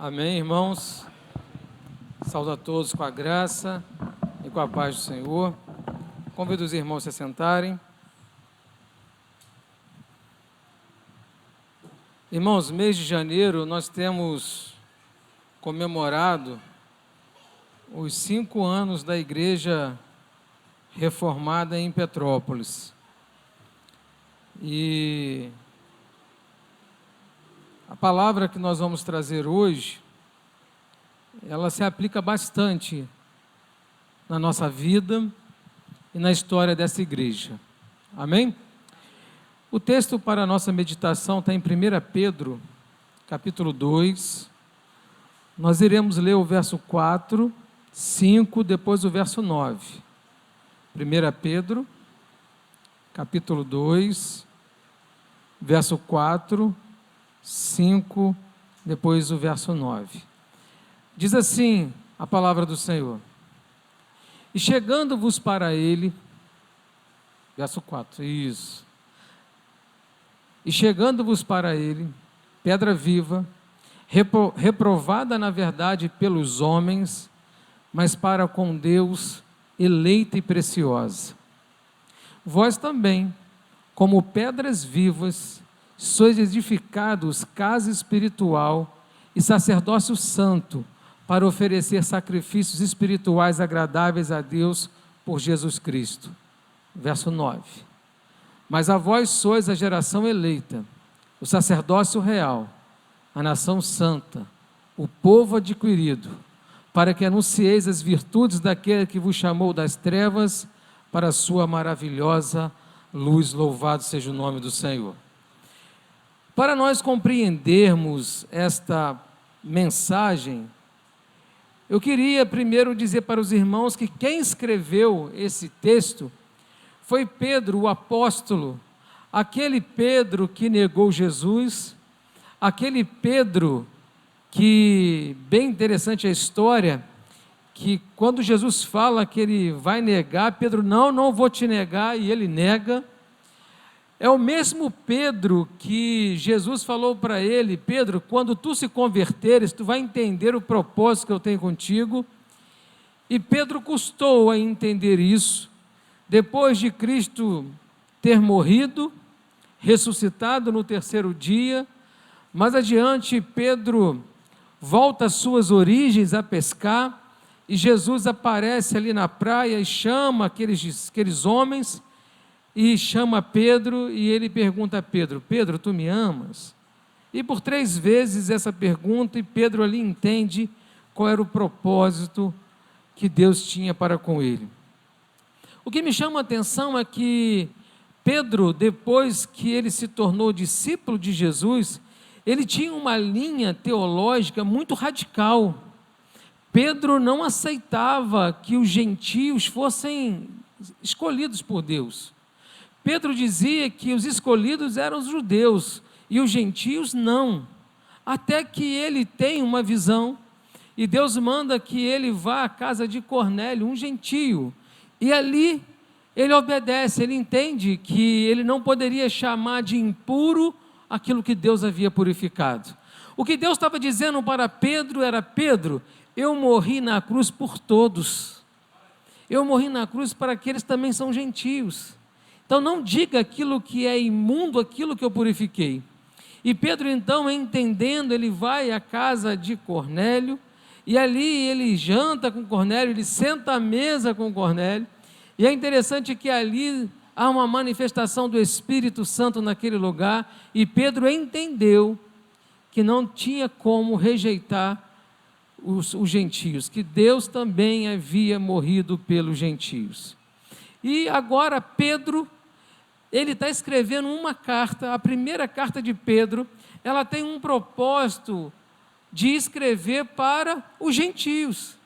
Amém, irmãos? Saúdo a todos com a graça e com a paz do Senhor. Convido os irmãos a se sentarem. Irmãos, mês de janeiro nós temos comemorado os 5 anos da Igreja Reformada em Petrópolis. E a palavra que nós vamos trazer hoje, ela se aplica bastante na nossa vida e na história dessa igreja. Amém? O texto para a nossa meditação está em 1 Pedro, capítulo 2. Nós iremos ler o verso 4, 5, depois o verso 9. 1 Pedro, capítulo 2, verso 4, 5, depois o verso 9. Diz assim a palavra do Senhor: E chegando-vos para ele, verso 4, isso. E chegando-vos para ele, pedra viva, reprovada na verdade pelos homens, mas para com Deus eleita e preciosa. Vós também, como pedras vivas, sois edificados casa espiritual e sacerdócio santo, para oferecer sacrifícios espirituais agradáveis a Deus por Jesus Cristo. Verso 9. Mas a vós sois a geração eleita, o sacerdócio real, a nação santa, o povo adquirido, para que anuncieis as virtudes daquele que vos chamou das trevas para a sua maravilhosa luz. Louvado seja o nome do Senhor. Para nós compreendermos esta mensagem, eu queria primeiro dizer para os irmãos que quem escreveu esse texto foi Pedro, o apóstolo, aquele Pedro que negou Jesus, aquele Pedro que, bem interessante a história, que quando Jesus fala que ele vai negar, Pedro, não vou te negar, e ele nega. É o mesmo Pedro que Jesus falou para ele: Pedro, quando tu se converteres, tu vai entender o propósito que eu tenho contigo. E Pedro custou a entender isso, depois de Cristo ter morrido, ressuscitado no 3º dia. Mais adiante, Pedro volta às suas origens a pescar, e Jesus aparece ali na praia e chama aqueles homens, e chama Pedro, e ele pergunta a Pedro: Pedro, tu me amas? E por 3 vezes essa pergunta, e Pedro ali entende qual era o propósito que Deus tinha para com ele. O que me chama a atenção é que Pedro, depois que ele se tornou discípulo de Jesus, ele tinha uma linha teológica muito radical. Pedro não aceitava que os gentios fossem escolhidos por Deus. Pedro dizia que os escolhidos eram os judeus e os gentios não. Até que ele tem uma visão e Deus manda que ele vá à casa de Cornélio, um gentio, e ali ele obedece, ele entende que ele não poderia chamar de impuro aquilo que Deus havia purificado. O que Deus estava dizendo para Pedro era: Pedro, eu morri na cruz por todos, eu morri na cruz para aqueles que também são gentios. Então não diga aquilo que é imundo, aquilo que eu purifiquei. E Pedro então, entendendo, ele vai à casa de Cornélio, e ali ele janta com Cornélio, ele senta à mesa com Cornélio, e é interessante que ali há uma manifestação do Espírito Santo naquele lugar, e Pedro entendeu que não tinha como rejeitar os gentios, que Deus também havia morrido pelos gentios. E agora Pedro, ele está escrevendo uma carta, a primeira carta de Pedro, ela tem um propósito de escrever para os gentios.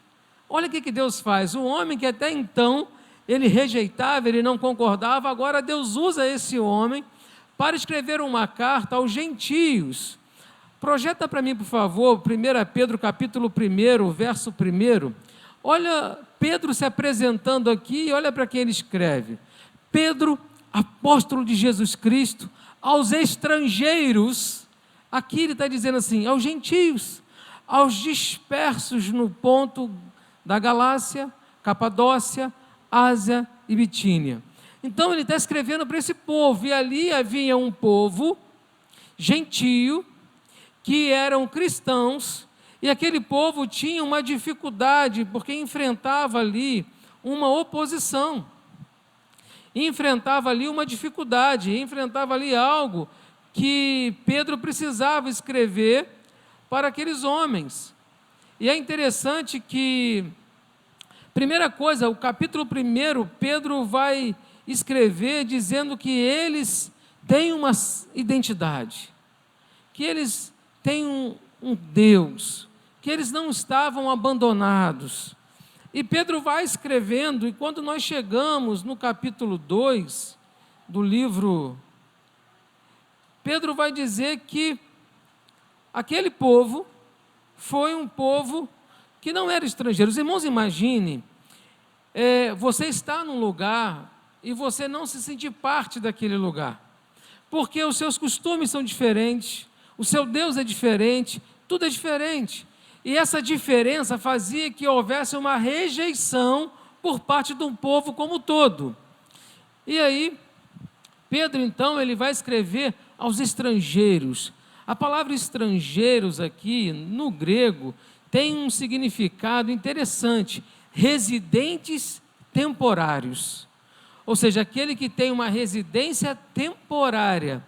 Olha o que Deus faz: o homem que até então ele rejeitava, ele não concordava, agora Deus usa esse homem para escrever uma carta aos gentios. Projeta para mim, por favor, 1 Pedro capítulo 1, verso 1. Olha Pedro se apresentando aqui, e olha para quem ele escreve: Pedro, apóstolo de Jesus Cristo, aos estrangeiros. Aqui ele está dizendo assim, aos gentios, aos dispersos no ponto da Galácia, Capadócia, Ásia e Bitínia. Então ele está escrevendo para esse povo, e ali havia um povo gentio, que eram cristãos, e aquele povo tinha uma dificuldade, porque enfrentava ali uma oposição, enfrentava ali uma dificuldade, enfrentava ali algo que Pedro precisava escrever para aqueles homens. E é interessante que, primeira coisa, o capítulo 1, Pedro vai escrever dizendo que eles têm uma identidade, que eles têm um Deus, que eles não estavam abandonados. E Pedro vai escrevendo, e quando nós chegamos no capítulo 2 do livro, Pedro vai dizer que aquele povo foi um povo que não era estrangeiro. Os irmãos, imagine, você está num lugar e você não se sentir parte daquele lugar, porque os seus costumes são diferentes, o seu Deus é diferente, tudo é diferente. E essa diferença fazia que houvesse uma rejeição por parte de um povo como um todo. E aí, Pedro, então, ele vai escrever aos estrangeiros. A palavra estrangeiros aqui, no grego, tem um significado interessante: residentes temporários. Ou seja, aquele que tem uma residência temporária.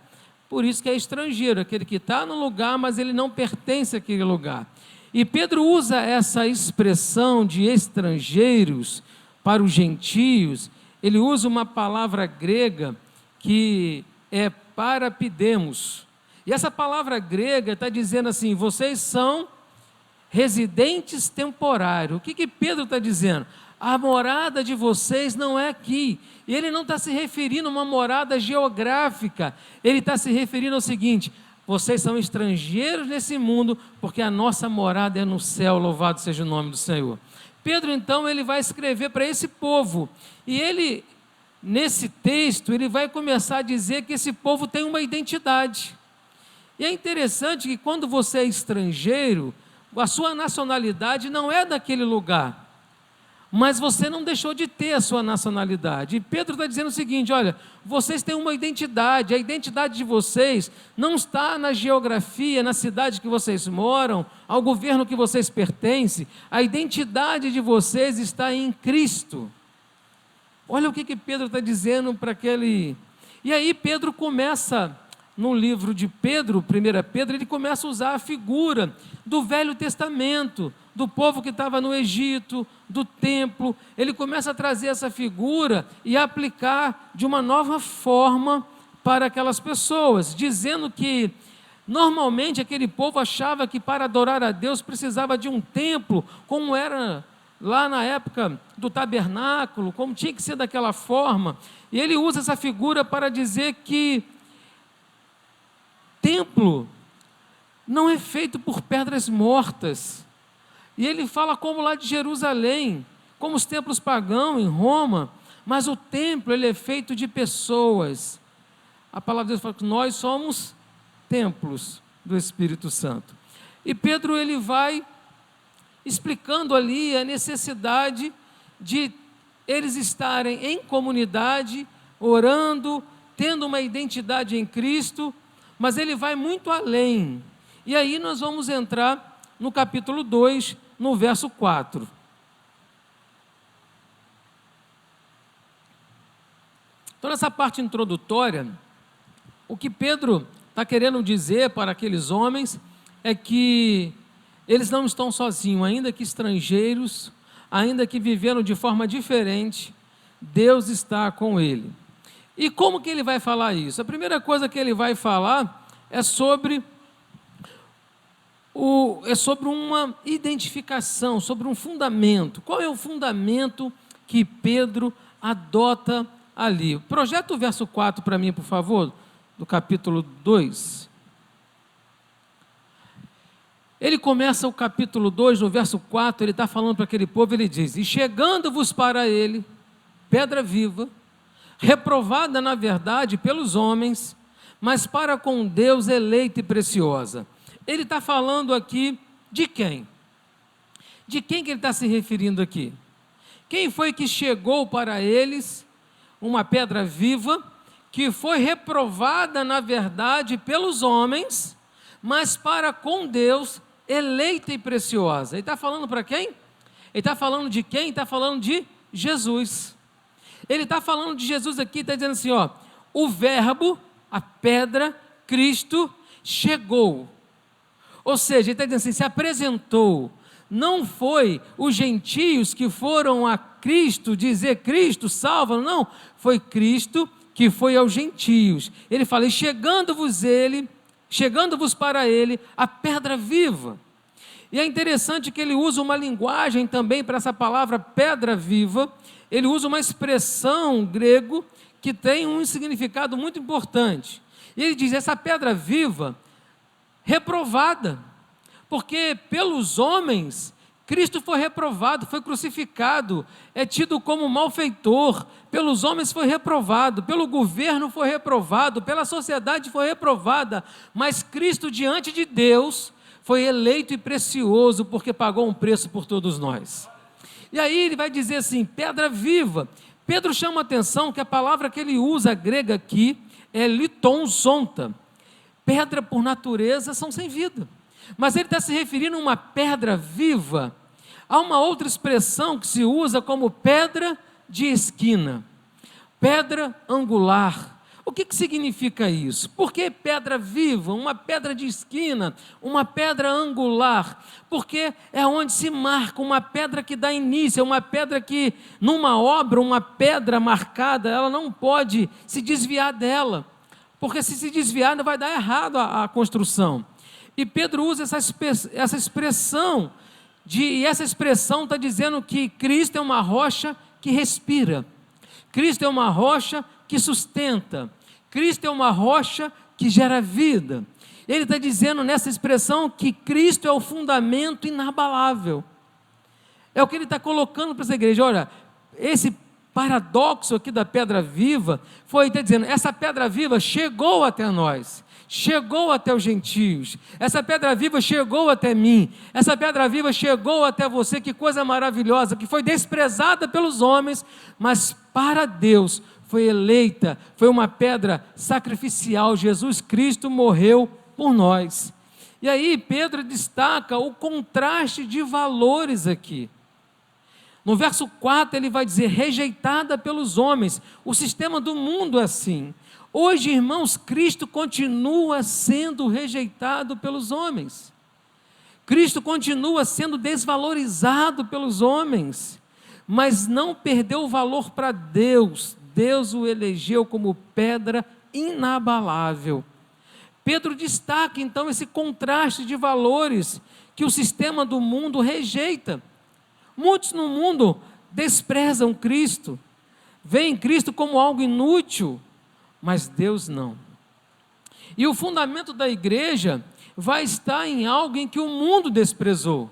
Por isso que é estrangeiro, aquele que está no lugar, mas ele não pertence àquele lugar. E Pedro usa essa expressão de estrangeiros para os gentios. Ele usa uma palavra grega que é parapidemos. E essa palavra grega está dizendo assim: vocês são residentes temporários. O que Pedro está dizendo? A morada de vocês não é aqui. E ele não está se referindo a uma morada geográfica. Ele está se referindo ao seguinte: vocês são estrangeiros nesse mundo, porque a nossa morada é no céu, louvado seja o nome do Senhor. Pedro, então, ele vai escrever para esse povo. E ele, nesse texto, ele vai começar a dizer que esse povo tem uma identidade. E é interessante que quando você é estrangeiro, a sua nacionalidade não é daquele lugar, mas você não deixou de ter a sua nacionalidade. E Pedro está dizendo o seguinte: olha, vocês têm uma identidade, a identidade de vocês não está na geografia, na cidade que vocês moram, ao governo que vocês pertencem, a identidade de vocês está em Cristo. Olha o que Pedro está dizendo para aquele... E aí Pedro começa, no livro de Pedro, 1 Pedro, ele começa a usar a figura do Velho Testamento, do povo que estava no Egito, do templo. Ele começa a trazer essa figura e aplicar de uma nova forma para aquelas pessoas, dizendo que normalmente aquele povo achava que para adorar a Deus precisava de um templo, como era lá na época do tabernáculo, como tinha que ser daquela forma. E ele usa essa figura para dizer que templo não é feito por pedras mortas. E ele fala como lá de Jerusalém, como os templos pagãos em Roma, mas o templo ele é feito de pessoas. A palavra de Deus fala que nós somos templos do Espírito Santo. E Pedro ele vai explicando ali a necessidade de eles estarem em comunidade, orando, tendo uma identidade em Cristo, mas ele vai muito além. E aí nós vamos entrar no capítulo 2, no verso 4. Então, nessa parte introdutória, o que Pedro está querendo dizer para aqueles homens é que eles não estão sozinhos, ainda que estrangeiros, ainda que viveram de forma diferente, Deus está com ele. E como que ele vai falar isso? A primeira coisa que ele vai falar é sobre uma identificação, sobre um fundamento. Qual é o fundamento que Pedro adota ali? Projeta o verso 4 para mim, por favor, do capítulo 2. Ele começa o capítulo 2, no verso 4, ele está falando para aquele povo, ele diz: e chegando-vos para ele, pedra viva, reprovada na verdade pelos homens, mas para com Deus eleita e preciosa. Ele está falando aqui De quem? De quem que ele está se referindo aqui? Quem foi que chegou para eles uma pedra viva, que foi reprovada, na verdade, pelos homens, mas para com Deus, eleita e preciosa? Ele está falando para quem? Ele está falando de quem? Ele está falando de Jesus. Ele está falando de Jesus aqui, está dizendo assim, ó, o verbo, a pedra, Cristo, chegou. Ou seja, ele está dizendo assim, se apresentou. Não foi os gentios que foram a Cristo dizer Cristo salva, não, foi Cristo que foi aos gentios. Ele fala, e chegando-vos para ele, a pedra viva. E é interessante que ele usa uma linguagem também para essa palavra pedra viva, ele usa uma expressão grego que tem um significado muito importante. E ele diz, essa pedra viva, reprovada, porque pelos homens, Cristo foi reprovado, foi crucificado, é tido como malfeitor, pelos homens foi reprovado, pelo governo foi reprovado, pela sociedade foi reprovada, mas Cristo diante de Deus foi eleito e precioso, porque pagou um preço por todos nós. E aí ele vai dizer assim, pedra viva. Pedro chama a atenção que a palavra que ele usa, grega aqui, é litonzonta. Pedra por natureza são sem vida. Mas ele está se referindo a uma pedra viva. Há uma outra expressão que se usa como pedra de esquina, pedra angular. O que significa isso? Por que pedra viva, uma pedra de esquina, uma pedra angular? Porque é onde se marca uma pedra que dá início, uma pedra que, numa obra, uma pedra marcada, ela não pode se desviar dela, porque se desviar vai dar errado a construção. E Pedro usa essa expressão, e essa expressão está dizendo que Cristo é uma rocha que respira, Cristo é uma rocha que sustenta, Cristo é uma rocha que gera vida. Ele está dizendo nessa expressão que Cristo é o fundamento inabalável. É o que ele está colocando para essa igreja. Olha, esse paradoxo aqui da pedra viva, foi está dizendo, essa pedra viva chegou até nós, chegou até os gentios, essa pedra viva chegou até mim, essa pedra viva chegou até você, que coisa maravilhosa, que foi desprezada pelos homens, mas para Deus foi eleita, foi uma pedra sacrificial, Jesus Cristo morreu por nós. E aí Pedro destaca o contraste de valores aqui. No verso 4 ele vai dizer, rejeitada pelos homens. O sistema do mundo é assim. Hoje, irmãos, Cristo continua sendo rejeitado pelos homens. Cristo continua sendo desvalorizado pelos homens, mas não perdeu o valor para Deus. Deus o elegeu como pedra inabalável. Pedro destaca então esse contraste de valores que o sistema do mundo rejeita. Muitos no mundo desprezam Cristo, veem Cristo como algo inútil, mas Deus não. E o fundamento da igreja vai estar em algo em que o mundo desprezou,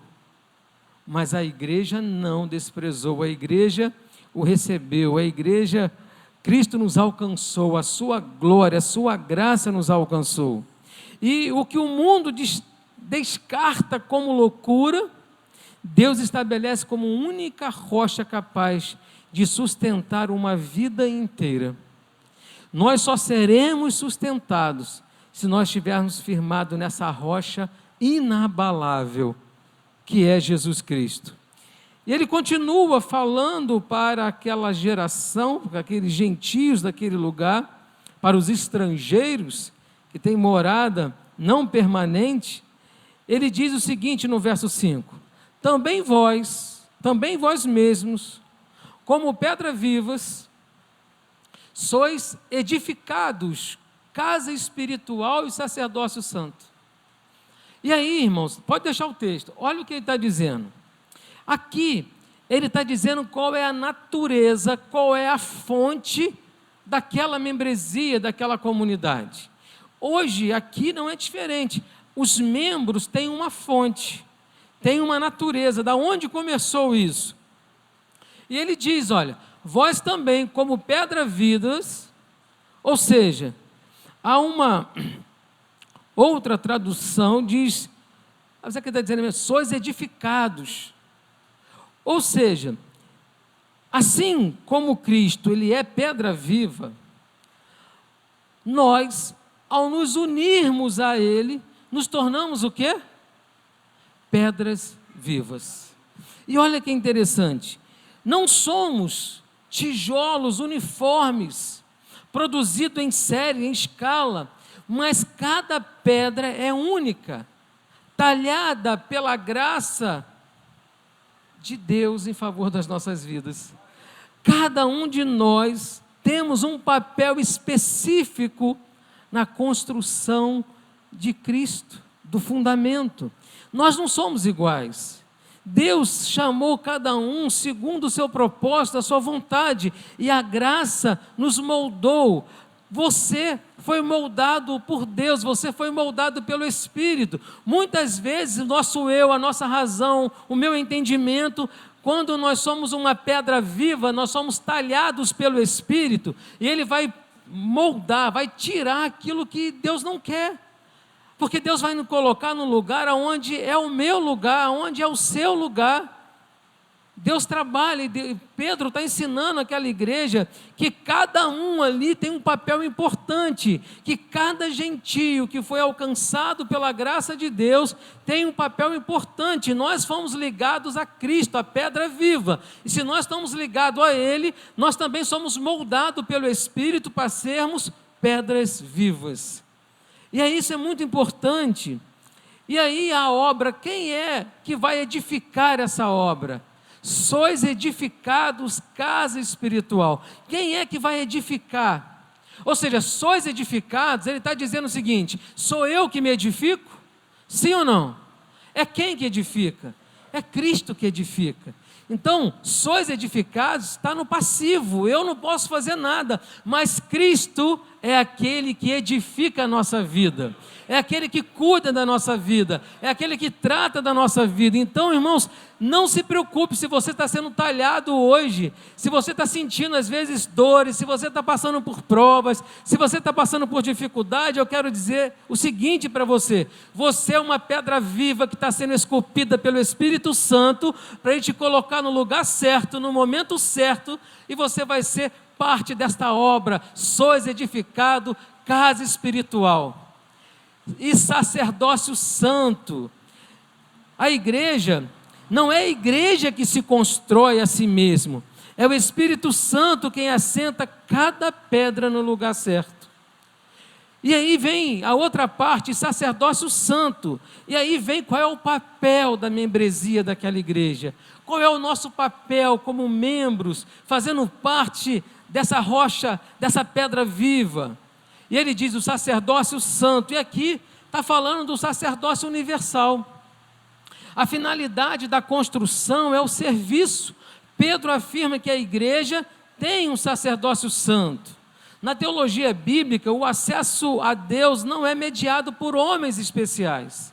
mas a igreja não desprezou, a igreja o recebeu, a igreja, Cristo nos alcançou, a sua glória, a sua graça nos alcançou. E o que o mundo descarta como loucura, Deus estabelece como única rocha capaz de sustentar uma vida inteira. Nós só seremos sustentados se nós estivermos firmados nessa rocha inabalável, que é Jesus Cristo. E ele continua falando para aquela geração, para aqueles gentios daquele lugar, para os estrangeiros que têm morada não permanente. Ele diz o seguinte no verso 5: também vós mesmos, como pedras vivas, sois edificados, casa espiritual e sacerdócio santo. E aí, irmãos, pode deixar o texto, olha o que ele está dizendo. Aqui, ele está dizendo qual é a natureza, qual é a fonte daquela membresia, daquela comunidade. Hoje, aqui não é diferente. Os membros têm uma fonte, têm uma natureza. Da onde começou isso? E ele diz, olha, vós também, como pedras vivas, ou seja, há uma outra tradução, diz Mas aqui está dizendo mesmo, sois edificados. Ou seja, assim como Cristo, ele é pedra viva, nós, ao nos unirmos a ele, nos tornamos o quê? Pedras vivas. E olha que interessante, não somos tijolos uniformes, produzidos em série, em escala, mas cada pedra é única, talhada pela graça de Deus em favor das nossas vidas. Cada um de nós temos um papel específico na construção de Cristo, do fundamento. Nós não somos iguais. Deus chamou cada um segundo o seu propósito, a sua vontade, e a graça nos moldou. Você foi moldado por Deus, você foi moldado pelo Espírito. Muitas vezes o nosso eu, a nossa razão, o meu entendimento, quando nós somos uma pedra viva, nós somos talhados pelo Espírito, e Ele vai moldar, vai tirar aquilo que Deus não quer. Porque Deus vai nos colocar no lugar onde é o meu lugar, onde é o seu lugar. Deus trabalha, e Pedro está ensinando aquela igreja que cada um ali tem um papel importante, que cada gentio que foi alcançado pela graça de Deus tem um papel importante. Nós fomos ligados a Cristo, a pedra viva, e se nós estamos ligados a Ele, nós também somos moldados pelo Espírito para sermos pedras vivas. E aí isso é muito importante. E aí a obra, quem é que vai edificar essa obra? Sois edificados casa espiritual. Quem é que vai edificar? Ou seja, sois edificados, ele está dizendo o seguinte: sou eu que me edifico? Sim ou não? É quem que edifica? É Cristo que edifica. Então, sois edificados, está no passivo, eu não posso fazer nada, mas Cristo é aquele que edifica a nossa vida, é aquele que cuida da nossa vida, é aquele que trata da nossa vida. Então, irmãos, não se preocupe se você está sendo talhado hoje, se você está sentindo às vezes dores, se você está passando por provas, se você está passando por dificuldade. Eu quero dizer o seguinte para você: você é uma pedra viva que está sendo esculpida pelo Espírito Santo para Ele te colocar no lugar certo, no momento certo, e você vai ser parte desta obra. Sois edificado casa espiritual e sacerdócio santo. A igreja não é a igreja que se constrói a si mesmo, é o Espírito Santo quem assenta cada pedra no lugar certo. E aí vem a outra parte, sacerdócio santo. E aí vem qual é o papel da membresia daquela igreja, qual é o nosso papel como membros, fazendo parte dessa rocha, dessa pedra viva. E ele diz o sacerdócio santo, e aqui está falando do sacerdócio universal. A finalidade da construção é o serviço. Pedro afirma que a igreja tem um sacerdócio santo. Na teologia bíblica, o acesso a Deus não é mediado por homens especiais.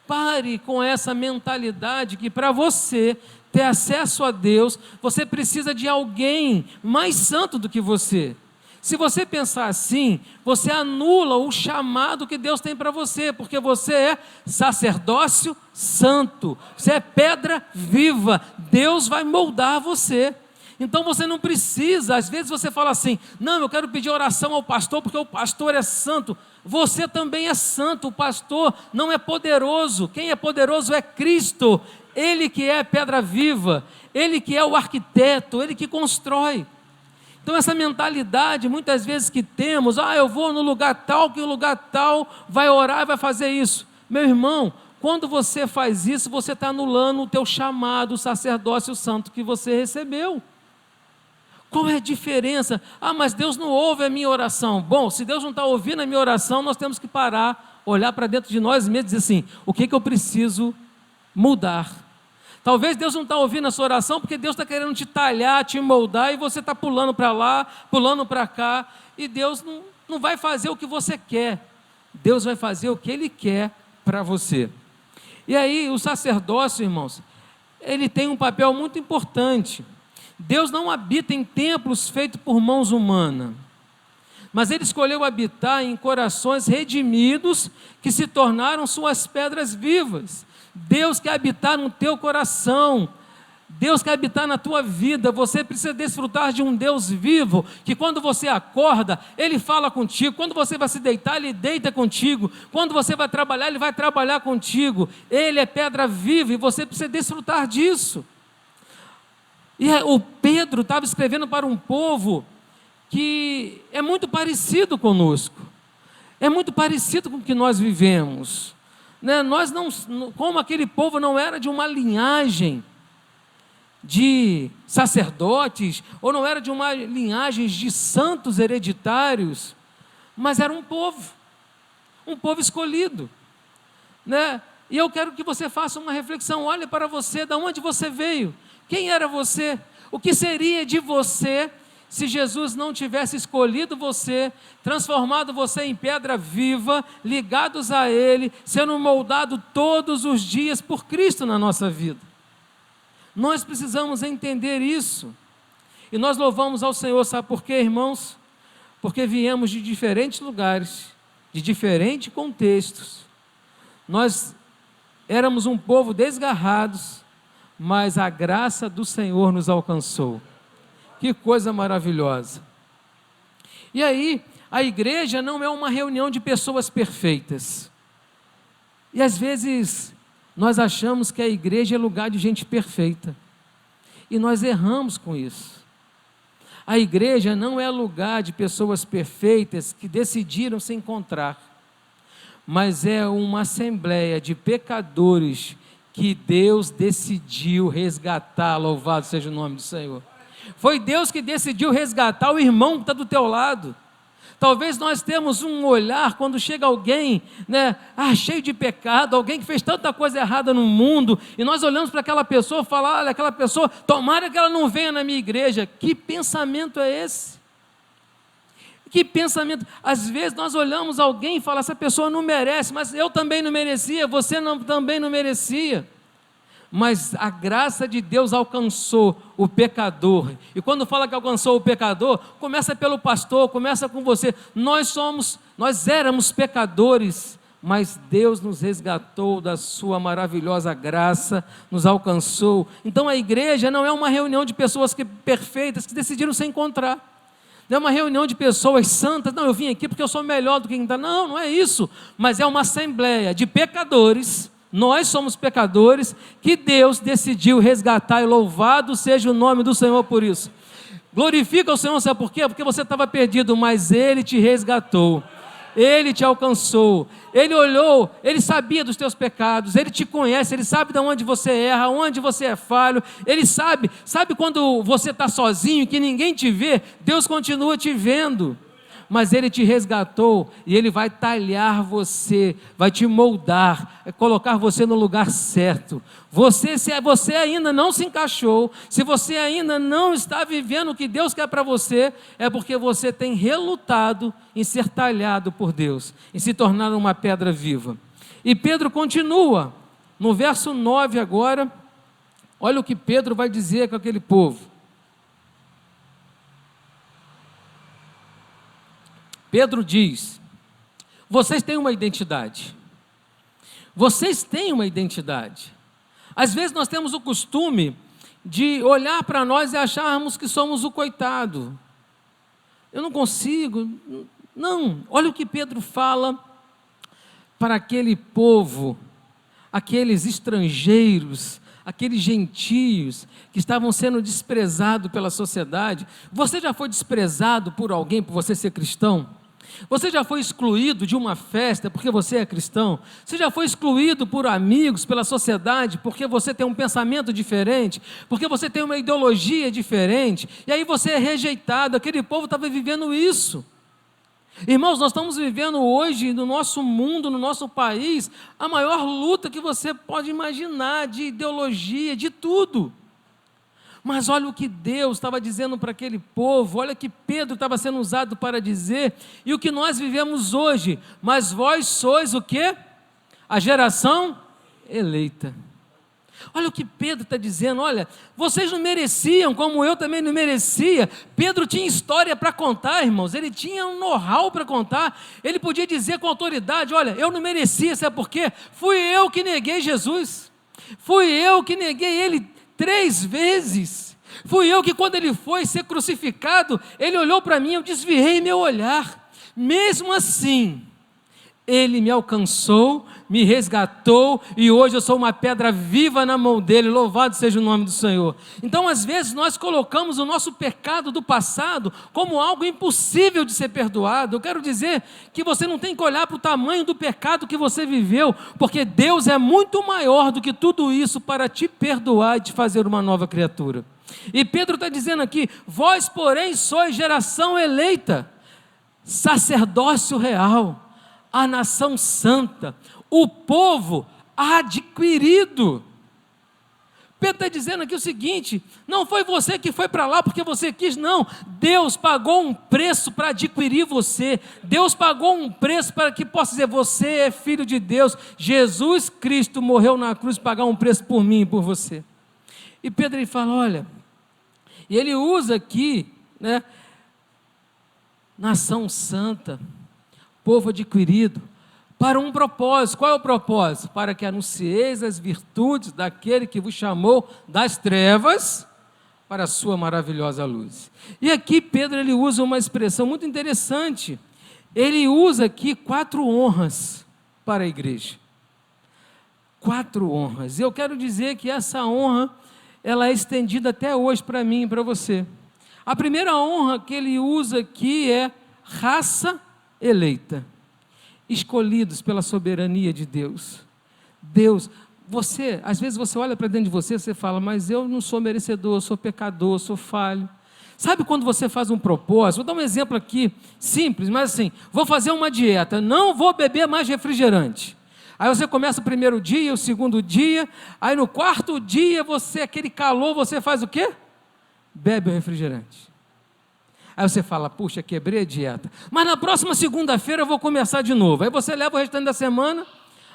Pare com essa mentalidade que para você ter acesso a Deus, você precisa de alguém mais santo do que você. Se você pensar assim, você anula o chamado que Deus tem para você, porque você é sacerdócio santo, você é pedra viva, Deus vai moldar você. Então você não precisa, às vezes você fala assim: não, eu quero pedir oração ao pastor porque o pastor é santo. Você também é santo, o pastor não é poderoso, quem é poderoso é Cristo, Ele que é pedra viva, Ele que é o arquiteto, Ele que constrói. Então essa mentalidade muitas vezes que temos, eu vou no lugar tal, que o lugar tal vai orar e vai fazer isso. Meu irmão, quando você faz isso, você está anulando o teu chamado, o sacerdócio santo que você recebeu. Qual é a diferença? Mas Deus não ouve a minha oração. Bom, se Deus não está ouvindo a minha oração, nós temos que parar, olhar para dentro de nós mesmos e dizer assim: o que eu preciso mudar? Talvez Deus não está ouvindo a sua oração porque Deus está querendo te talhar, te moldar, e você está pulando para lá, pulando para cá, e Deus não vai fazer o que você quer. Deus vai fazer o que Ele quer para você. E aí o sacerdócio, irmãos, ele tem um papel muito importante. Deus não habita em templos feitos por mãos humanas, mas Ele escolheu habitar em corações redimidos que se tornaram suas pedras vivas. Deus quer habitar no teu coração, Deus quer habitar na tua vida. Você precisa desfrutar de um Deus vivo, que quando você acorda, Ele fala contigo. Quando você vai se deitar, Ele deita contigo. Quando você vai trabalhar, Ele vai trabalhar contigo. Ele é pedra viva e você precisa desfrutar disso. E o Pedro estava escrevendo para um povo que é muito parecido conosco, é muito parecido com o que nós vivemos, né? Nós não, como aquele povo não era de uma linhagem de sacerdotes, ou não era de uma linhagem de santos hereditários, mas era um povo escolhido, né? E eu quero que você faça uma reflexão, olhe para você, de onde você veio, quem era você, o que seria de você se Jesus não tivesse escolhido você, transformado você em pedra viva, ligados a Ele, sendo moldado todos os dias por Cristo na nossa vida. Nós precisamos entender isso. E nós louvamos ao Senhor, sabe por quê, irmãos? Porque viemos de diferentes lugares, de diferentes contextos. Nós éramos um povo desgarrados, mas a graça do Senhor nos alcançou. Que coisa maravilhosa. E aí, a igreja não é uma reunião de pessoas perfeitas. E às vezes nós achamos que a igreja é lugar de gente perfeita. E nós erramos com isso. A igreja não é lugar de pessoas perfeitas que decidiram se encontrar, mas é uma assembleia de pecadores que Deus decidiu resgatar. Louvado seja o nome do Senhor. Foi Deus que decidiu resgatar o irmão que está do teu lado. Talvez nós temos um olhar quando chega alguém, né, cheio de pecado, alguém que fez tanta coisa errada no mundo, e nós olhamos para aquela pessoa e falamos, olha, aquela pessoa, tomara que ela não venha na minha igreja. Que pensamento é esse? Que pensamento? Às vezes nós olhamos alguém e falamos, essa pessoa não merece, mas eu também não merecia, você também não merecia. Mas a graça de Deus alcançou o pecador. E quando fala que alcançou o pecador, começa pelo pastor, começa com você. Nós éramos pecadores, mas Deus nos resgatou da sua maravilhosa graça, nos alcançou. Então a igreja não é uma reunião de pessoas perfeitas que decidiram se encontrar. Não é uma reunião de pessoas santas, não, eu vim aqui porque eu sou melhor do que quem está. Não, não é isso. Mas é uma assembleia de pecadores. Nós somos pecadores que Deus decidiu resgatar, e louvado seja o nome do Senhor por isso. Glorifica o Senhor, sabe por quê? Porque você estava perdido, mas Ele te resgatou, Ele te alcançou, Ele olhou, Ele sabia dos teus pecados, Ele te conhece, Ele sabe de onde você erra, onde você é falho, Ele sabe quando você está sozinho, que ninguém te vê, Deus continua te vendo. Mas Ele te resgatou e Ele vai talhar você, vai te moldar, colocar você no lugar certo. Se você ainda não se encaixou, se você ainda não está vivendo o que Deus quer para você, é porque você tem relutado em ser talhado por Deus, em se tornar uma pedra viva. E Pedro continua, no verso 9 agora, olha o que Pedro vai dizer com aquele povo. Pedro diz, vocês têm uma identidade, às vezes nós temos o costume de olhar para nós e acharmos que somos o coitado, eu não consigo, não, olha o que Pedro fala para aquele povo, aqueles estrangeiros, aqueles gentios que estavam sendo desprezados pela sociedade. Você já foi desprezado por alguém por você ser cristão? Você já foi excluído de uma festa porque você é cristão? Você já foi excluído por amigos, pela sociedade, porque você tem um pensamento diferente, porque você tem uma ideologia diferente, e aí você é rejeitado? Aquele povo estava vivendo isso. Irmãos, nós estamos vivendo hoje no nosso mundo, no nosso país, a maior luta que você pode imaginar, de ideologia, de tudo. Mas olha o que Deus estava dizendo para aquele povo, olha o que Pedro estava sendo usado para dizer, e o que nós vivemos hoje. Mas vós sois o quê? A geração eleita. Olha o que Pedro está dizendo, olha, vocês não mereciam, como eu também não merecia. Pedro tinha história para contar, irmãos, ele tinha um know-how para contar, ele podia dizer com autoridade, olha, eu não merecia, sabe por quê? Fui eu que neguei Jesus, fui eu que neguei Ele 3 vezes, fui eu que quando Ele foi ser crucificado, Ele olhou para mim, eu desviei meu olhar, mesmo assim, Ele me alcançou, me resgatou, e hoje eu sou uma pedra viva na mão dEle, louvado seja o nome do Senhor. Então às vezes nós colocamos o nosso pecado do passado como algo impossível de ser perdoado. Eu quero dizer que você não tem que olhar para o tamanho do pecado que você viveu, porque Deus é muito maior do que tudo isso para te perdoar e te fazer uma nova criatura. E Pedro está dizendo aqui, vós porém sois geração eleita, sacerdócio real, a nação santa, o povo adquirido. Pedro está dizendo aqui o seguinte, não foi você que foi para lá porque você quis, não, Deus pagou um preço para adquirir você, Deus pagou um preço para que possa dizer, você é filho de Deus, Jesus Cristo morreu na cruz para pagar um preço por mim e por você. E Pedro ele fala, olha, e ele usa aqui, né, nação santa, povo adquirido, para um propósito. Qual é o propósito? Para que anuncieis as virtudes daquele que vos chamou das trevas para a sua maravilhosa luz. E aqui Pedro ele usa uma expressão muito interessante, ele usa aqui 4 honras para a igreja, 4 honras, e eu quero dizer que essa honra, ela é estendida até hoje para mim e para você. A primeira honra que ele usa aqui é raça eleita, escolhidos pela soberania de Deus. Deus, você, às vezes você olha para dentro de você, você fala, mas eu não sou merecedor, eu sou pecador, eu sou falho. Sabe quando você faz um propósito, vou dar um exemplo aqui, simples, mas assim, vou fazer uma dieta, não vou beber mais refrigerante. Aí você começa o primeiro dia, o segundo dia, aí no 4º dia, você, aquele calor, você faz o quê? Bebe o refrigerante. Aí você fala, puxa, quebrei a dieta. Mas na próxima segunda-feira eu vou começar de novo. Aí você leva o restante da semana,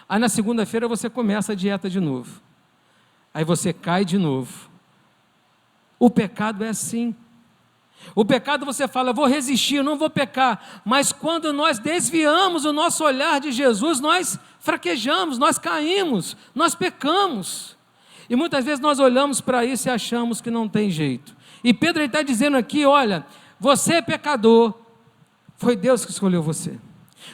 aí na segunda-feira você começa a dieta de novo. Aí você cai de novo. O pecado é assim. O pecado você fala, eu vou resistir, eu não vou pecar. Mas quando nós desviamos o nosso olhar de Jesus, nós fraquejamos, nós caímos, nós pecamos. E muitas vezes nós olhamos para isso e achamos que não tem jeito. E Pedro está dizendo aqui, olha, você é pecador, foi Deus que escolheu você.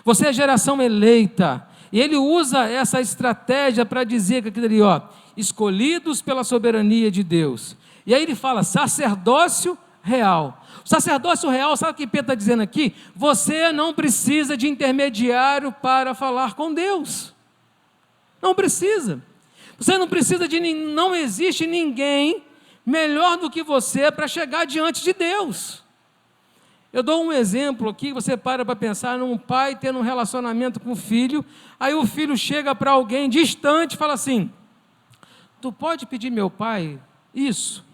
Você é geração eleita. E ele usa essa estratégia para dizer que aquilo ali, ó, escolhidos pela soberania de Deus. E aí ele fala, sacerdócio real. O sacerdócio real, sabe o que Pedro está dizendo aqui? Você não precisa de intermediário para falar com Deus. Não precisa. Você não precisa de, não existe ninguém melhor do que você para chegar diante de Deus. Eu dou um exemplo aqui, você para pensar num pai tendo um relacionamento com o filho, aí o filho chega para alguém distante e fala assim, tu pode pedir meu pai isso?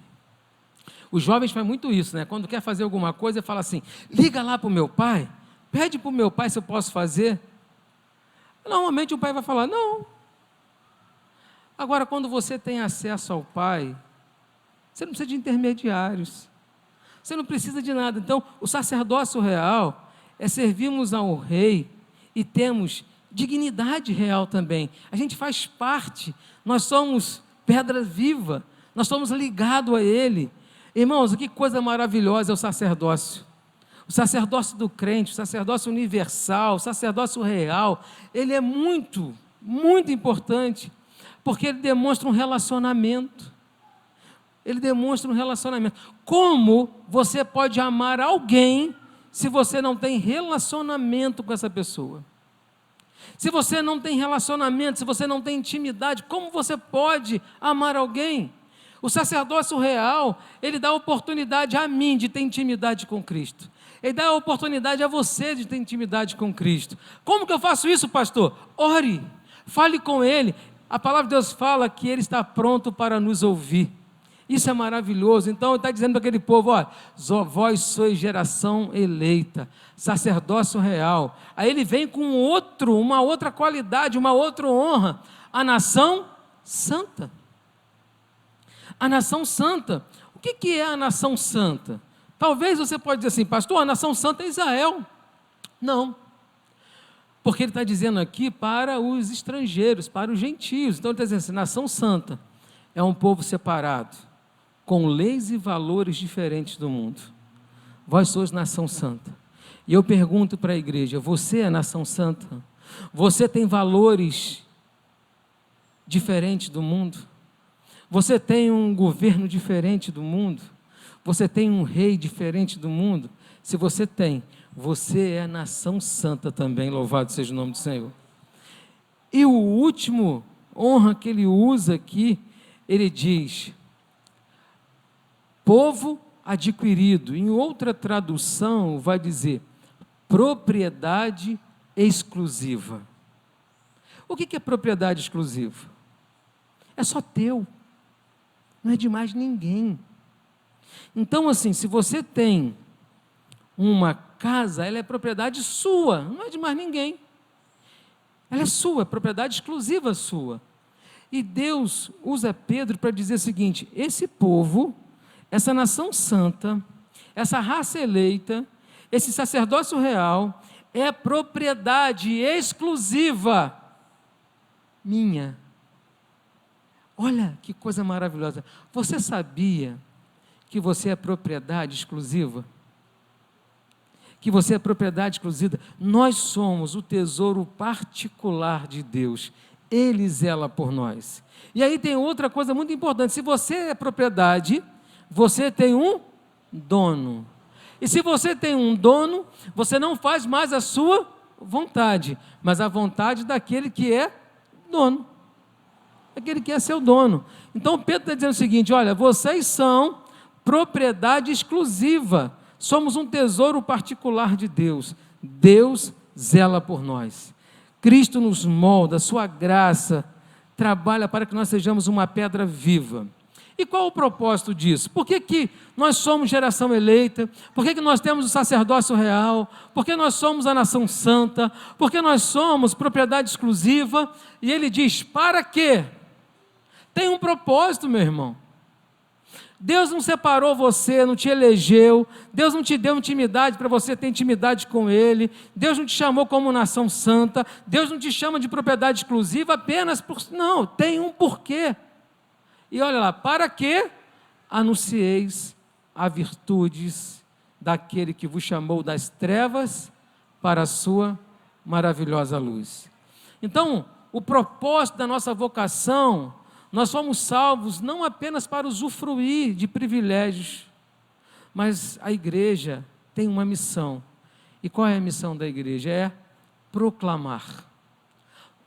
Os jovens fazem muito isso, né? Quando quer fazer alguma coisa, fala assim, liga lá para o meu pai, pede para o meu pai se eu posso fazer. Normalmente o pai vai falar, não. Agora, quando você tem acesso ao pai, você não precisa de intermediários. Você não precisa de nada. Então, o sacerdócio real é servirmos ao rei e temos dignidade real também. A gente faz parte, nós somos pedra viva, nós somos ligados a ele. Irmãos, que coisa maravilhosa é o sacerdócio. O sacerdócio do crente, o sacerdócio universal, o sacerdócio real, ele é muito, muito importante, porque ele demonstra um relacionamento. Ele demonstra um relacionamento. Como você pode amar alguém se você não tem relacionamento com essa pessoa? Se você não tem relacionamento, se você não tem intimidade, como você pode amar alguém? O sacerdócio real, ele dá oportunidade a mim de ter intimidade com Cristo. Ele dá a oportunidade a você de ter intimidade com Cristo. Como que eu faço isso, pastor? Ore, fale com Ele. A palavra de Deus fala que Ele está pronto para nos ouvir. Isso é maravilhoso. Então ele está dizendo para aquele povo, ó, vós sois geração eleita, sacerdócio real. Aí ele vem com uma outra qualidade, uma outra honra, a nação santa. A nação santa. O que é a nação santa? Talvez você pode dizer assim, pastor, a nação santa é Israel. Não. Porque ele está dizendo aqui para os estrangeiros, para os gentios. Então ele está dizendo assim, nação santa é um povo separado, com leis e valores diferentes do mundo. Vós sois nação santa. E eu pergunto para a igreja, você é nação santa? Você tem valores diferentes do mundo? Você tem um governo diferente do mundo? Você tem um rei diferente do mundo? Se você tem, você é nação santa também, louvado seja o nome do Senhor. E o último honra que ele usa aqui, ele diz, povo adquirido. Em outra tradução vai dizer, propriedade exclusiva. O que é propriedade exclusiva? É só teu, não é de mais ninguém. Então assim, se você tem uma casa, ela é propriedade sua, não é de mais ninguém. Ela é sua, é propriedade exclusiva sua. E Deus usa Pedro para dizer o seguinte, esse povo, essa nação santa, essa raça eleita, esse sacerdócio real, é propriedade exclusiva minha. Olha que coisa maravilhosa. Você sabia que você é propriedade exclusiva? Que você é propriedade exclusiva? Nós somos o tesouro particular de Deus. Ele zela por nós. E aí tem outra coisa muito importante. Se você é propriedade, você tem um dono. E se você tem um dono, você não faz mais a sua vontade, mas a vontade daquele que é dono. Aquele que é seu dono. Então Pedro está dizendo o seguinte, olha, vocês são propriedade exclusiva. Somos um tesouro particular de Deus. Deus zela por nós. Cristo nos molda, a sua graça trabalha para que nós sejamos uma pedra viva. E qual o propósito disso? Por que nós somos geração eleita? Por que nós temos o sacerdócio real? Por que nós somos a nação santa? Por que nós somos propriedade exclusiva? E ele diz, para quê? Tem um propósito, meu irmão. Deus não separou você, não te elegeu, Deus não te deu intimidade para você ter intimidade com Ele, Deus não te chamou como nação santa, Deus não te chama de propriedade exclusiva apenas por... Não, tem um porquê. E olha lá, para que anuncieis as virtudes daquele que vos chamou das trevas para a sua maravilhosa luz. Então, o propósito da nossa vocação, nós somos salvos não apenas para usufruir de privilégios, mas a igreja tem uma missão. E qual é a missão da igreja? É proclamar.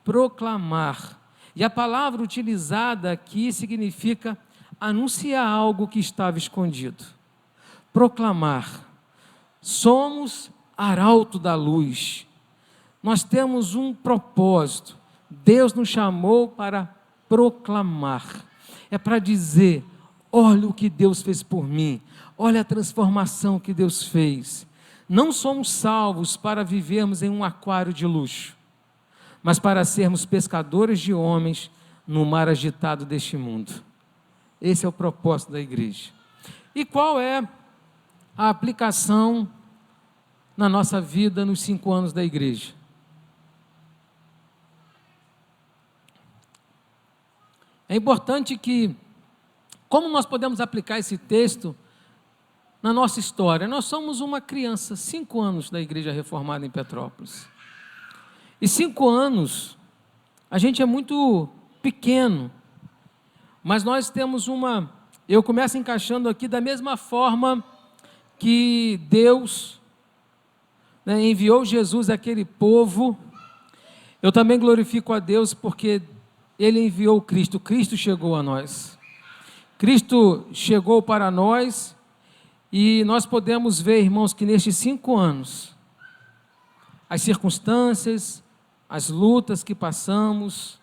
Proclamar. E a palavra utilizada aqui significa anunciar algo que estava escondido. Proclamar. Somos arauto da luz. Nós temos um propósito. Deus nos chamou para proclamar. É para dizer, olha o que Deus fez por mim. Olha a transformação que Deus fez. Não somos salvos para vivermos em um aquário de luxo, mas para sermos pescadores de homens no mar agitado deste mundo. Esse é o propósito da igreja. E qual é a aplicação na nossa vida nos 5 anos da igreja? É importante que, como nós podemos aplicar esse texto na nossa história? Nós somos uma criança, 5 anos da igreja reformada em Petrópolis. E 5 anos, a gente é muito pequeno, mas nós temos eu começo encaixando aqui da mesma forma que Deus, enviou Jesus àquele povo, eu também glorifico a Deus porque Ele enviou Cristo, Cristo chegou a nós. Cristo chegou para nós e nós podemos ver, irmãos, que nestes 5 anos, as circunstâncias, as lutas que passamos,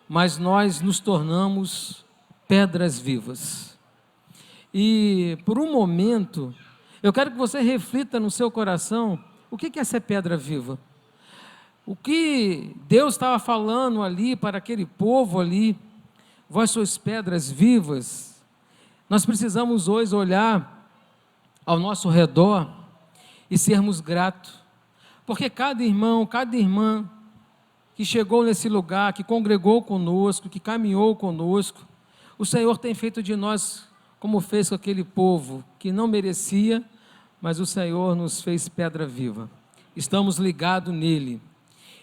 mas nós nos tornamos pedras vivas. E por um momento, eu quero que você reflita no seu coração, o que é ser pedra viva? O que Deus estava falando ali para aquele povo ali, vós sois pedras vivas, nós precisamos hoje olhar ao nosso redor e sermos gratos, porque cada irmão, cada irmã que chegou nesse lugar, que congregou conosco, que caminhou conosco, o Senhor tem feito de nós como fez com aquele povo que não merecia, mas o Senhor nos fez pedra viva. Estamos ligados nele.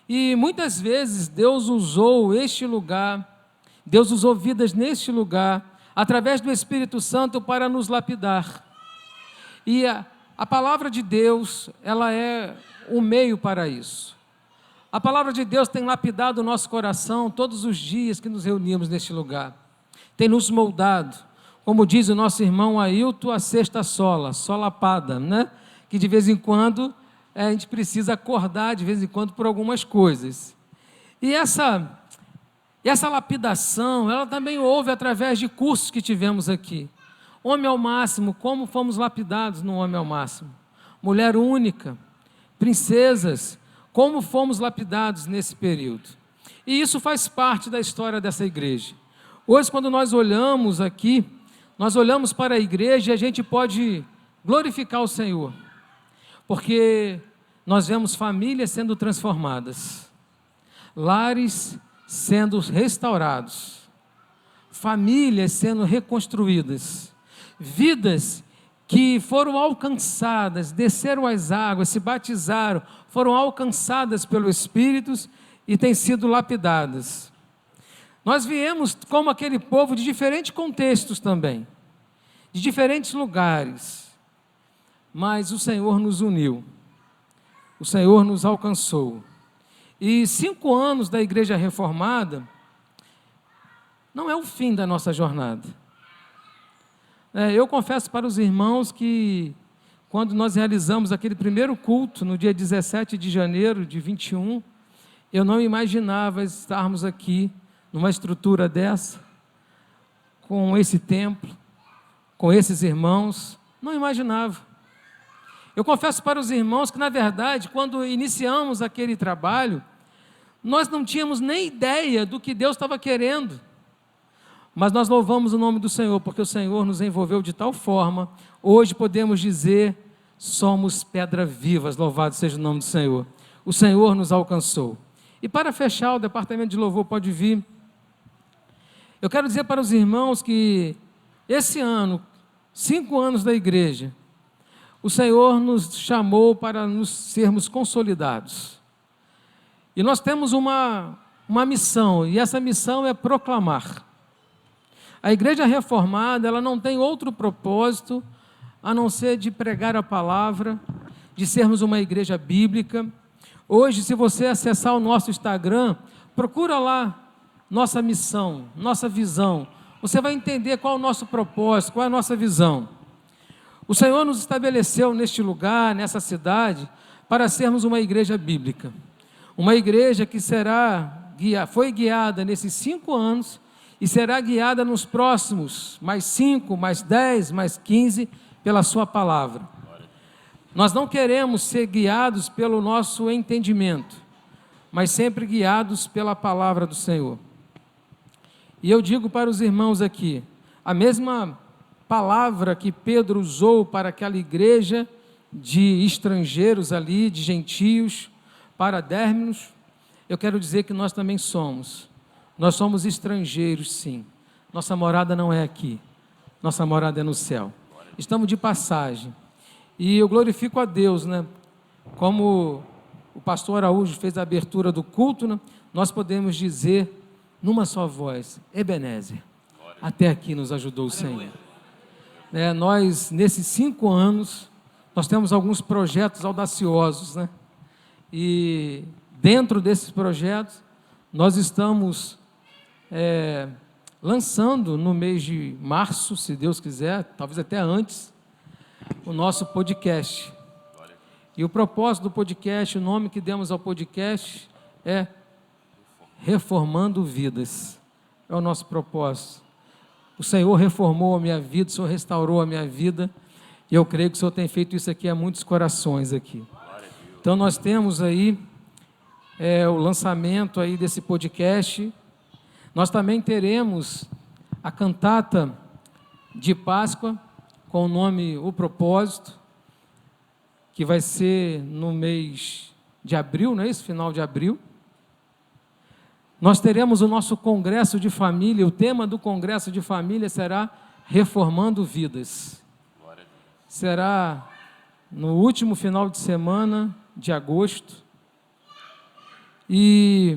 E muitas vezes Deus usou este lugar, Deus usou vidas neste lugar, através do Espírito Santo para nos lapidar. E a palavra de Deus, ela é o meio para isso. A palavra de Deus tem lapidado o nosso coração todos os dias que nos reunimos neste lugar. Tem nos moldado, como diz o nosso irmão Ailton, a sexta sola, solapada, né? Que de vez em quando a gente precisa acordar, de vez em quando, por algumas coisas. E essa lapidação, ela também houve através de cursos que tivemos aqui. Homem ao máximo, como fomos lapidados no Homem ao Máximo. Mulher única, princesas, como fomos lapidados nesse período. E isso faz parte da história dessa igreja. Hoje, quando nós olhamos aqui, nós olhamos para a igreja e a gente pode glorificar o Senhor, porque nós vemos famílias sendo transformadas, lares sendo restaurados, famílias sendo reconstruídas, vidas que foram alcançadas, desceram as águas, se batizaram, foram alcançadas pelo Espírito e têm sido lapidadas. Nós viemos como aquele povo de diferentes contextos também, de diferentes lugares, mas o Senhor nos uniu, o Senhor nos alcançou. E 5 anos da Igreja Reformada não é o fim da nossa jornada. Eu confesso para os irmãos que, quando nós realizamos aquele primeiro culto, no dia 17 de janeiro de 21, eu não imaginava estarmos aqui, numa estrutura dessa, com esse templo, com esses irmãos, não imaginava. Eu confesso para os irmãos que, na verdade, quando iniciamos aquele trabalho, nós não tínhamos nem ideia do que Deus estava querendo, mas nós louvamos o nome do Senhor, porque o Senhor nos envolveu de tal forma, hoje podemos dizer, somos pedras vivas, louvado seja o nome do Senhor. O Senhor nos alcançou. E para fechar, o departamento de louvor pode vir. Eu quero dizer para os irmãos que esse ano, 5 anos da igreja, o Senhor nos chamou para nos sermos consolidados. E nós temos uma missão, e essa missão é proclamar. A igreja reformada, ela não tem outro propósito a não ser de pregar a palavra, de sermos uma igreja bíblica. Hoje, se você acessar o nosso Instagram, procura lá nossa missão, nossa visão. Você vai entender qual é o nosso propósito, qual é a nossa visão. O Senhor nos estabeleceu neste lugar, nessa cidade, para sermos uma igreja bíblica. Uma igreja que foi guiada nesses 5 anos e será guiada nos próximos, mais 5, mais 10, mais 15, pela sua palavra. Nós não queremos ser guiados pelo nosso entendimento, mas sempre guiados pela palavra do Senhor. E eu digo para os irmãos aqui, a mesma palavra que Pedro usou para aquela igreja de estrangeiros ali, de gentios, para Dérminos, eu quero dizer que nós também somos. Nós somos estrangeiros, sim. Nossa morada não é aqui. Nossa morada é no céu. Estamos de passagem. E eu glorifico a Deus, né? Como o pastor Araújo fez a abertura do culto, né? Nós podemos dizer numa só voz, Ebenezer, até aqui nos ajudou o Senhor. Nós, nesses 5 anos, nós temos alguns projetos audaciosos, né? E dentro desses projetos, nós estamos lançando no mês de março, se Deus quiser, talvez até antes, o nosso podcast. E o propósito do podcast, o nome que demos ao podcast é Reformando Vidas. É o nosso propósito. O Senhor reformou a minha vida, o Senhor restaurou a minha vida, e eu creio que o Senhor tem feito isso aqui a muitos corações aqui. Então nós temos aí o lançamento aí desse podcast. Nós também teremos a cantata de Páscoa com o nome O Propósito, que vai ser no mês de abril, não é isso? Final de abril. Nós teremos o nosso congresso de família, o tema do congresso de família será Reformando Vidas. Será no último final de semana de agosto. E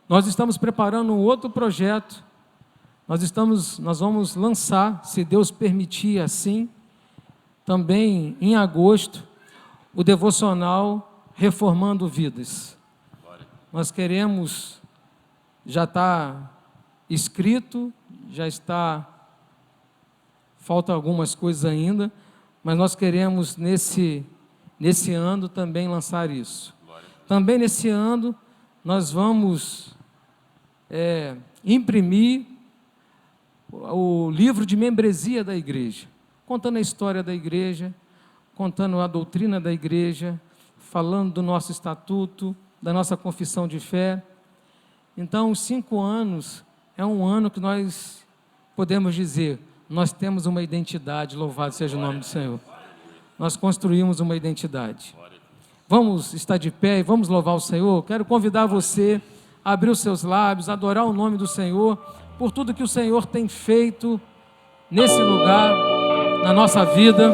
nós estamos preparando um outro projeto. Nós vamos lançar, se Deus permitir assim, também em agosto, o devocional Reformando Vidas. Nós queremos, já está escrito, já está, falta algumas coisas ainda, mas nós queremos nesse ano também lançar isso. Também nesse ano nós vamos imprimir o livro de membresia da igreja, contando a história da igreja, contando a doutrina da igreja, falando do nosso estatuto, da nossa confissão de fé. Então, os 5 anos é um ano que nós podemos dizer, nós temos uma identidade, louvado seja o nome do Senhor. Nós construímos uma identidade. Vamos estar de pé e vamos louvar o Senhor. Quero convidar você a abrir os seus lábios, adorar o nome do Senhor, por tudo que o Senhor tem feito nesse lugar, na nossa vida.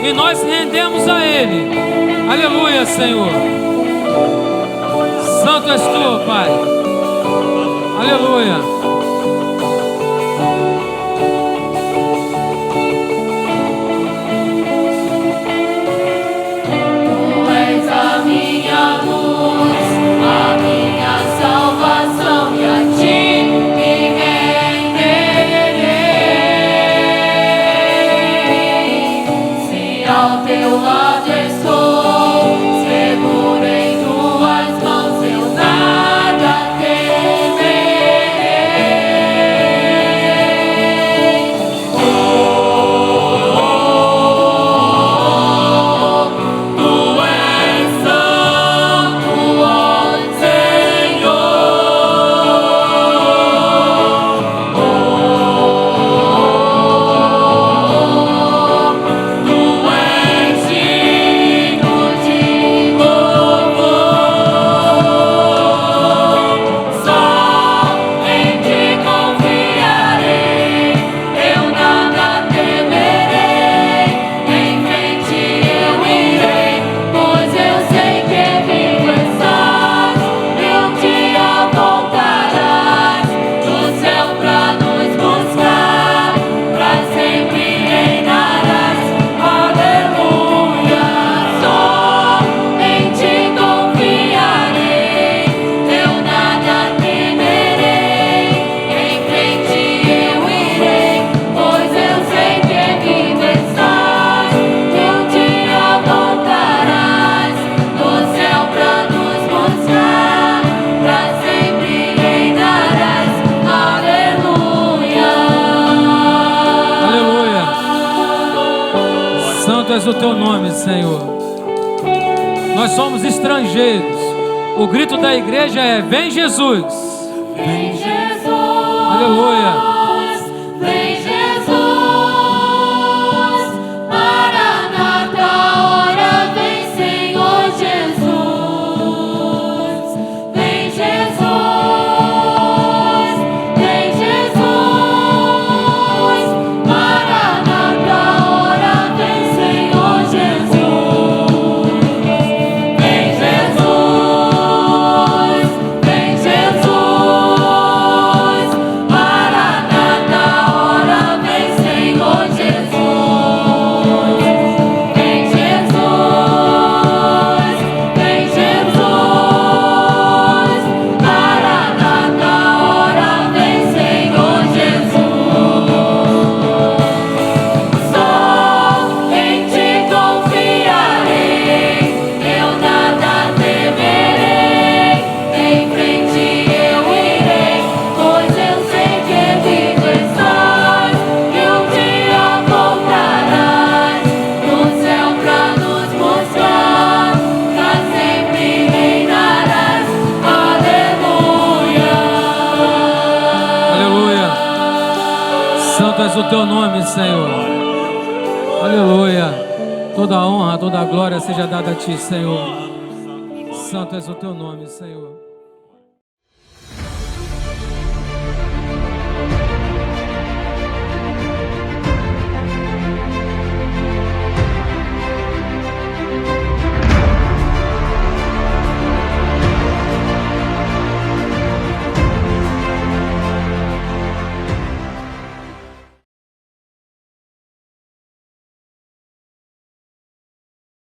E nós rendemos a Ele. Aleluia, Senhor. Santo és tu, Pai. Aleluia. Tu és a minha luz, a minha salvação, e a ti me renderei. Se ao teu lado estou, seguro em tuas mãos, eu nada temerei. Tu és santo, ó Senhor. Tu és digno Santo és o teu nome, Senhor. Nós somos estrangeiros. O grito da igreja é: vem Jesus. Vem Jesus. Aleluia. Vem Jesus. Maranata, ora vem Senhor Jesus. Vem Jesus. Vem Jesus. Maranata, ora vem Senhor Jesus. Vem Jesus. Vem Jesus. Maranata, ora vem Senhor Jesus. Vem Jesus. Vem Jesus. Maranata, ora vem Senhor Jesus. Só em ti confiarei, eu nada temerei. Em frente eu irei, pois eu sei que vivo estás e um dia voltarás no céu pra nos buscar, pra sempre reinarás. Aleluia. Aleluia. Santo és o teu nome, Senhor. Aleluia. Toda a honra, toda a glória seja dada a ti, Senhor. Santo és o teu nome, Senhor.